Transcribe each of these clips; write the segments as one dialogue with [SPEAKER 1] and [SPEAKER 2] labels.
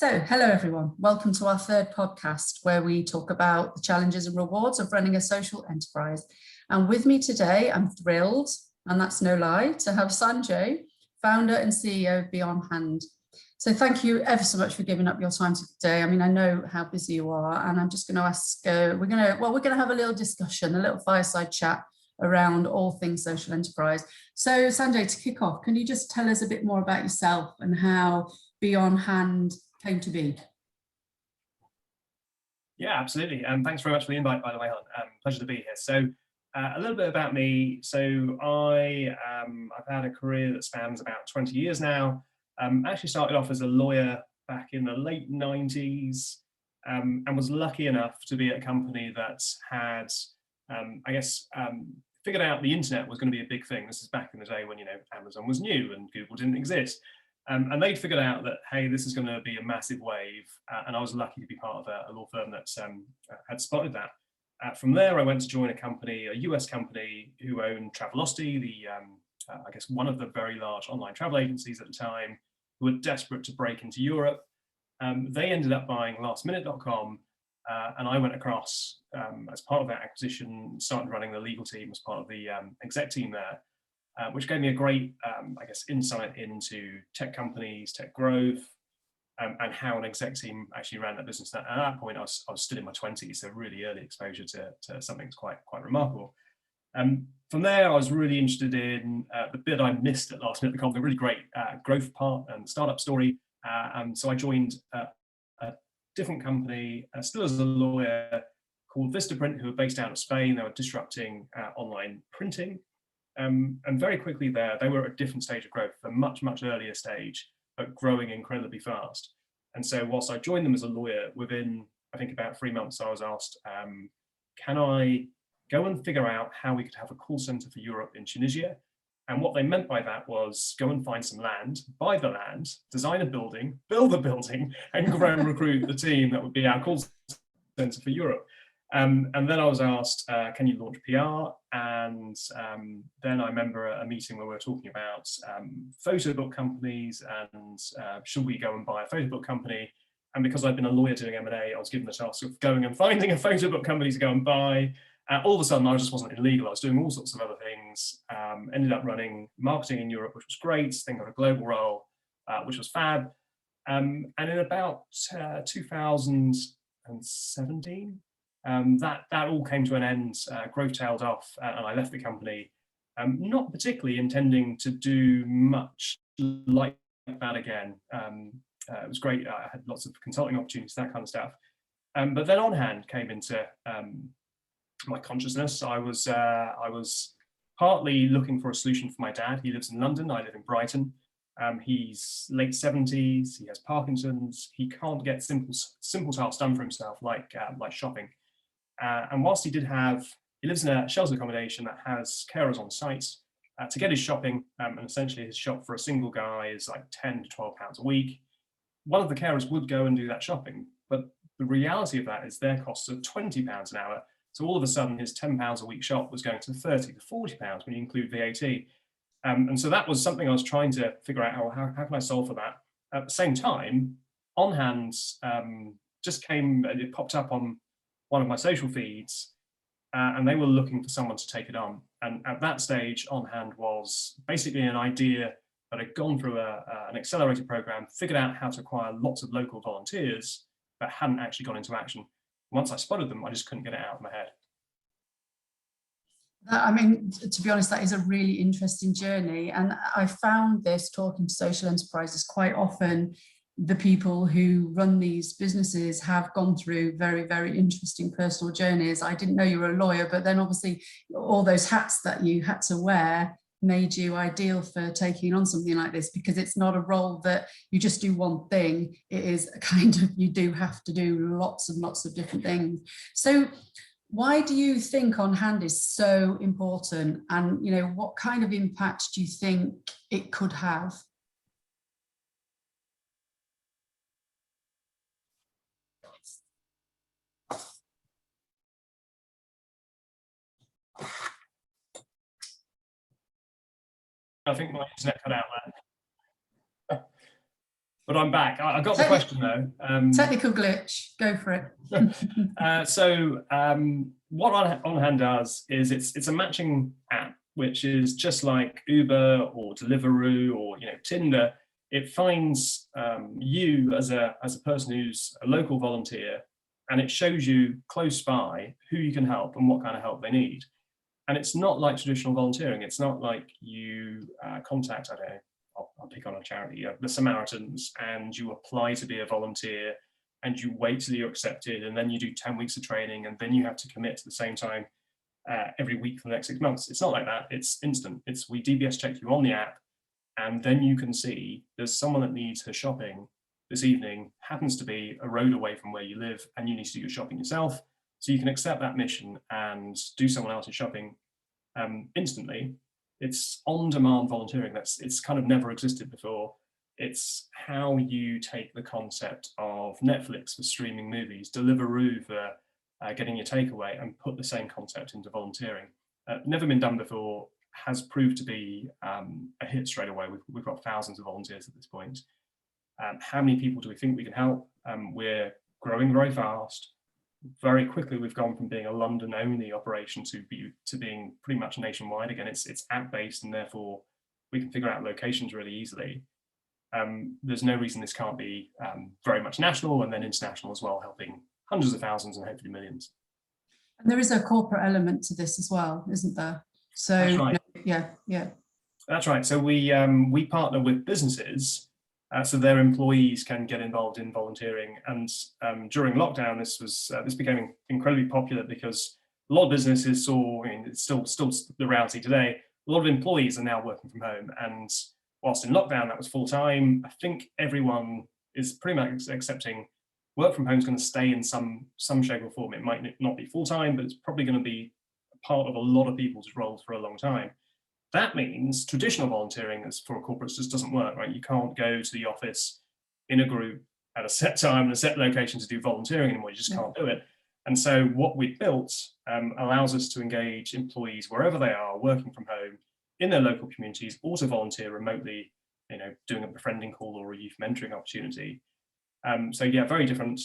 [SPEAKER 1] So, hello everyone. Welcome to our third podcast where we talk about the challenges and rewards of running a social enterprise. And with me today, I'm thrilled, and that's no lie, to have Sanjay, founder and CEO of BeOnHand. So thank you ever so much for giving up your time today. I mean, I know how busy you are, and I'm just going to ask, we're going to have a little discussion, a little fireside chat around all things social enterprise. So Sanjay, to kick off, can you just tell us a bit more about yourself and how BeOnHand came to be?
[SPEAKER 2] Yeah, absolutely. Thanks very much for the invite, by the way, Helen. Pleasure to be here. So a little bit about me. So I've had a career that spans about 20 years now. Actually started off as a lawyer back in the late 90s and was lucky enough to be at a company that had, figured out the internet was going to be a big thing. This is back in the day when, Amazon was new and Google didn't exist. And they'd figured out that, hey, this is going to be a massive wave. And I was lucky to be part of a law firm that had spotted that. From there, I went to join a company, a US company who owned Travelocity, one of the very large online travel agencies at the time, who were desperate to break into Europe. They ended up buying lastminute.com. And I went across as part of that acquisition, started running the legal team as part of the exec team there. Which gave me a great, insight into tech companies, tech growth, and how an exec team actually ran that business. At that point, I was still in my 20s, so really early exposure to something that's quite remarkable. From there, I was really interested in the bit I missed at last minute, the really great growth part and startup story. So I joined a different company, still as a lawyer, called Vistaprint, who were based out of Spain. They were disrupting online printing. And very quickly there, they were at a different stage of growth, a much earlier stage, but growing incredibly fast. And so whilst I joined them as a lawyer, within, I think, about 3 months, I was asked, can I go and figure out how we could have a call center for Europe in Tunisia? And what they meant by that was go and find some land, buy the land, design a building, build a building, and grow and recruit the team that would be our call center for Europe. And then I was asked, can you launch PR? And then I remember a meeting where we were talking about photo book companies and should we go and buy a photo book company? And because I'd been a lawyer doing M&A, I was given the task of going and finding a photo book company to go and buy. All of a sudden, I just wasn't in legal. I was doing all sorts of other things. Ended up running marketing in Europe, which was great. Then got a global role, which was fab. And in about 2017, that all came to an end, growth tailed off, and I left the company, not particularly intending to do much like that again. It was great. I had lots of consulting opportunities, that kind of stuff. But then OnHand came into my consciousness. I was partly looking for a solution for my dad. He lives in London. I live in Brighton. He's late 70s. He has Parkinson's. He can't get simple tasks done for himself, like shopping. And whilst he lives in a sheltered accommodation that has carers on site, to get his shopping, and essentially his shop for a single guy is like £10 to £12 a week. One of the carers would go and do that shopping, but the reality of that is their costs are £20 an hour. So all of a sudden his £10 a week shop was going to £30 to £40 when you include VAT. And so that was something I was trying to figure out, how can I solve for that? At the same time, OnHand it popped up on one of my social feeds, and they were looking for someone to take it on. And at that stage, OnHand was basically an idea that had gone through an accelerator program, figured out how to acquire lots of local volunteers, but hadn't actually gone into action. Once I spotted them, I just couldn't get it out of my head.
[SPEAKER 1] I mean, to be honest, that is a really interesting journey. And I found this talking to social enterprises quite often. The people who run these businesses have gone through very interesting personal journeys. I didn't know you were a lawyer, but then obviously all those hats that you had to wear made you ideal for taking on something like this, because it's not a role that you just do one thing. It is a kind of, you do have to do lots of different things. So why do you think OnHand is so important, and what kind of impact do you think it could have?
[SPEAKER 2] I think my internet cut out there. But I'm back. I got the question though.
[SPEAKER 1] Technical glitch, go for it.
[SPEAKER 2] So what BeOnHand does is it's a matching app, which is just like Uber or Deliveroo or Tinder. It finds you as a person who's a local volunteer, and it shows you close by who you can help and what kind of help they need. And it's not like traditional volunteering. It's not like you contact, I don't know, I'll pick on a charity, the Samaritans, and you apply to be a volunteer and you wait till you're accepted, and then you do 10 weeks of training, and then you have to commit to the same time every week for the next 6 months. It's not like that. It's instant. We DBS check you on the app, and then you can see there's someone that needs her shopping this evening, happens to be a road away from where you live, and you need to do your shopping yourself. So you can accept that mission and do someone else's shopping instantly. It's on-demand volunteering. It's kind of never existed before. It's how you take the concept of Netflix for streaming movies, Deliveroo for getting your takeaway, and put the same concept into volunteering. Never been done before, has proved to be a hit straight away. We've got thousands of volunteers at this point. How many people do we think we can help? We're growing very fast. Very quickly, we've gone from being a London-only operation to being pretty much nationwide. Again, it's app-based, and therefore we can figure out locations really easily. There's no reason this can't be very much national and then international as well, helping hundreds of thousands and hopefully millions.
[SPEAKER 1] And there is a corporate element to this as well, isn't there? So
[SPEAKER 2] that's right.
[SPEAKER 1] Yeah.
[SPEAKER 2] That's right. So we partner with businesses so their employees can get involved in volunteering. And during lockdown, this became incredibly popular because a lot of businesses saw, it's still the reality today, a lot of employees are now working from home. And whilst in lockdown, that was full time, I think everyone is pretty much accepting work from home is going to stay in some shape or form. It might not be full time, but it's probably going to be a part of a lot of people's roles for a long time. That means traditional volunteering as for corporates just doesn't work, right? You can't go to the office in a group at a set time and a set location to do volunteering anymore. You just can't do it. And so what we've built allows us to engage employees wherever they are, working from home, in their local communities, or to volunteer remotely, doing a befriending call or a youth mentoring opportunity. So yeah, very different,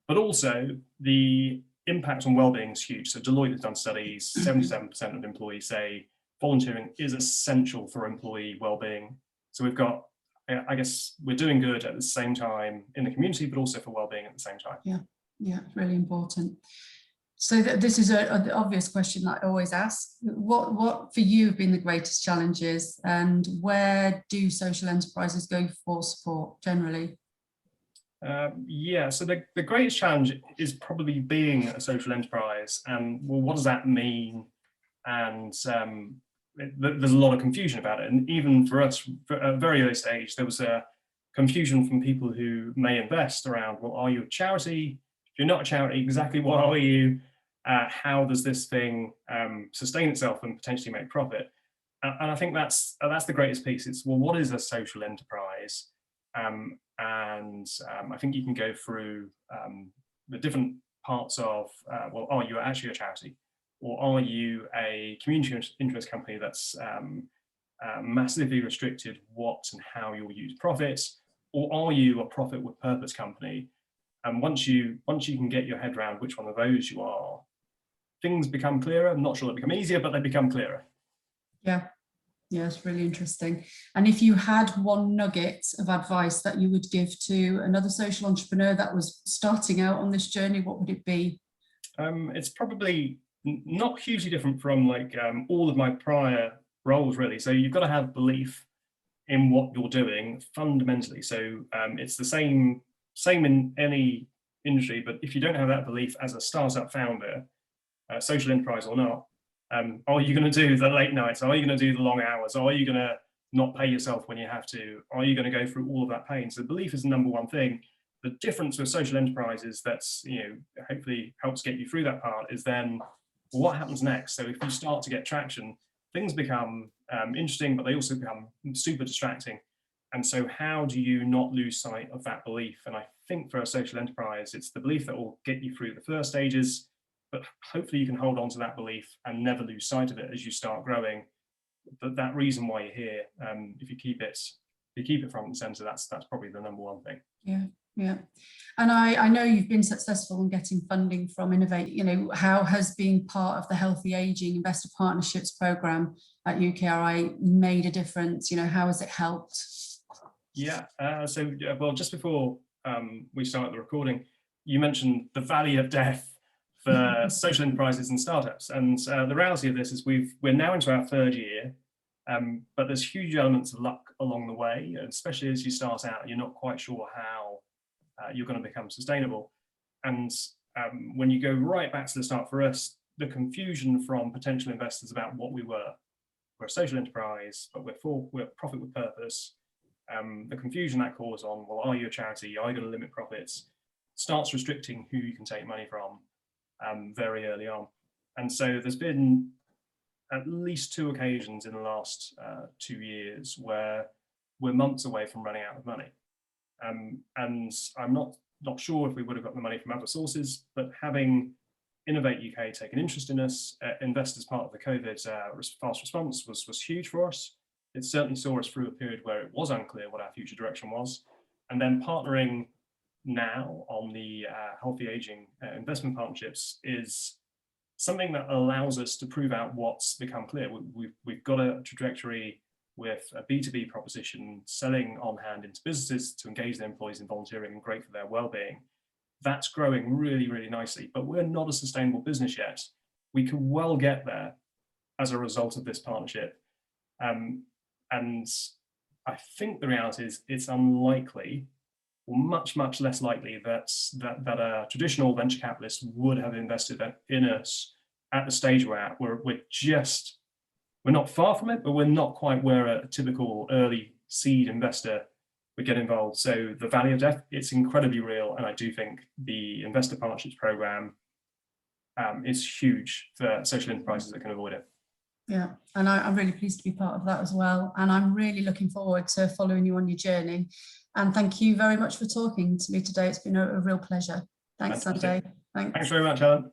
[SPEAKER 2] but also the impact on well-being is huge. So Deloitte has done studies, 77% of employees say volunteering is essential for employee well-being. So we've got, I guess, we're doing good at the same time in the community, but also for well-being at the same time.
[SPEAKER 1] Yeah, really important. So this is an obvious question that I always ask. What for you have been the greatest challenges, and where do social enterprises go for support generally?
[SPEAKER 2] So the greatest challenge is probably being a social enterprise, and well, what does that mean? And there's a lot of confusion about it, and even for us, at a very early stage, there was a confusion from people who may invest around, well, are you a charity? If you're not a charity, exactly what are you? How does this thing sustain itself and potentially make profit? And I think that's the greatest piece. It's, well, what is a social enterprise? I think you can go through the different parts of, well, are you actually a charity? Or are you a community interest company that's massively restricted what and how you'll use profits? Or are you a profit with purpose company? And once you can get your head around which one of those you are, things become clearer. I'm not sure they become easier, but they become clearer.
[SPEAKER 1] Yeah, it's really interesting. And if you had one nugget of advice that you would give to another social entrepreneur that was starting out on this journey, what would it be?
[SPEAKER 2] It's probably not hugely different from all of my prior roles, really. So you've got to have belief in what you're doing fundamentally. So it's the same in any industry, but if you don't have that belief as a startup founder, social enterprise or not, are you going to do the late nights? Are you going to do the long hours? Are you going to not pay yourself when you have to? Are you going to go through all of that pain? So belief is the number one thing. The difference with social enterprises that's, hopefully helps get you through that part is then what happens next? So if you start to get traction, things become interesting, but they also become super distracting. And so how do you not lose sight of that belief? And I think for a social enterprise, it's the belief that will get you through the first stages, but hopefully you can hold on to that belief and never lose sight of it as you start growing. That reason why you're here, if you keep it you keep it front and centre, that's probably the number one thing.
[SPEAKER 1] Yeah. And I know you've been successful in getting funding from Innovate. You know, how has being part of the Healthy Aging Investor Partnerships Programme at UKRI made a difference? You know, how has it helped?
[SPEAKER 2] Yeah, well, just before we started the recording, you mentioned the valley of death for social enterprises and startups. And the reality of this is we're now into our third year, but there's huge elements of luck along the way, especially as you start out, you're not quite sure how you're going to become sustainable. And when you go right back to the start, for us, the confusion from potential investors about what we're a social enterprise, but we're profit with purpose. The confusion that caused on, well, are you a charity? Are you going to limit profits? Starts restricting who you can take money from very early on. And so there's been at least 2 occasions in the last 2 years where we're months away from running out of money. And I'm not sure if we would have got the money from other sources, but having Innovate UK take an interest in us, invest as part of the COVID fast response was huge for us. It certainly saw us through a period where it was unclear what our future direction was. And then partnering now on the Healthy Aging investment partnerships is something that allows us to prove out what's become clear. We've got a trajectory with a B2B proposition, selling on hand into businesses to engage their employees in volunteering and great for their well-being. That's growing really, really nicely, but we're not a sustainable business yet. We can well get there as a result of this partnership. And I think the reality is it's unlikely, or much, much less likely that a traditional venture capitalist would have invested in us at the stage we're at. We're not far from it, but we're not quite where a typical early seed investor would get involved. So the valley of death, it's incredibly real. And I do think the investor partnerships program is huge for social enterprises that can avoid it.
[SPEAKER 1] Yeah, and I'm really pleased to be part of that as well. And I'm really looking forward to following you on your journey. And thank you very much for talking to me today. It's been a real pleasure. Thanks, Sanjay.
[SPEAKER 2] Thanks very much, Helen.